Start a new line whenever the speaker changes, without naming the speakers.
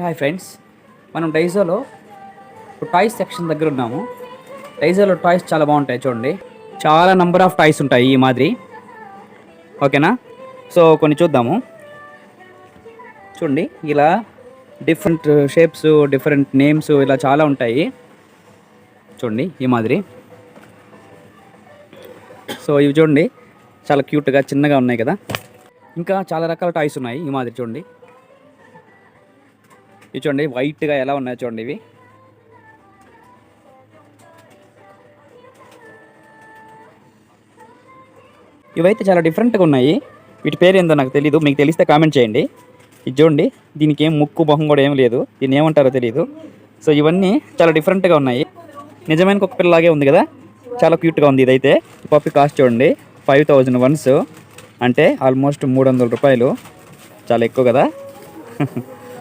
Hi friends, మనం డైజోలో toys section దగ్గర ఉన్నాము. డైజోలో టాయ్స్ చాలా బాగుంటాయి చూడండి. చాలా నెంబర్ ఆఫ్ టాయ్స్ ఉంటాయి ఈ మాదిరి. ఓకేనా? సో కొన్ని చూద్దాము. చూడండి, ఇలా డిఫరెంట్ షేప్స్, డిఫరెంట్ నేమ్స్ ఇలా చాలా ఉంటాయి చూడండి ఈ మాదిరి. సో ఇవి చూడండి, చాలా క్యూట్గా చిన్నగా ఉన్నాయి కదా. ఇంకా చాలా రకాల టాయ్స్ ఉన్నాయి ఈ మాదిరి. చూడండి, ఇవి చూడండి వైట్గా ఎలా ఉన్నాయో చూడండి. ఇవైతే చాలా డిఫరెంట్గా ఉన్నాయి. వీటి పేరు ఏందో నాకు తెలీదు, మీకు తెలిస్తే కామెంట్ చేయండి. ఇది చూడండి, దీనికి ఏం ముక్కు మొహం కూడా ఏం లేదు, దీన్ని ఏమంటారో తెలీదు. సో ఇవన్నీ చాలా డిఫరెంట్గా ఉన్నాయి. నిజమైన కుక్క పిల్లలాగే ఉంది కదా, చాలా క్యూట్గా ఉంది. ఇదైతే ఈ పప్పి కాస్ట్ చూడండి 5000 వన్స్, అంటే ఆల్మోస్ట్ 300 రూపాయలు. చాలా ఎక్కువ కదా.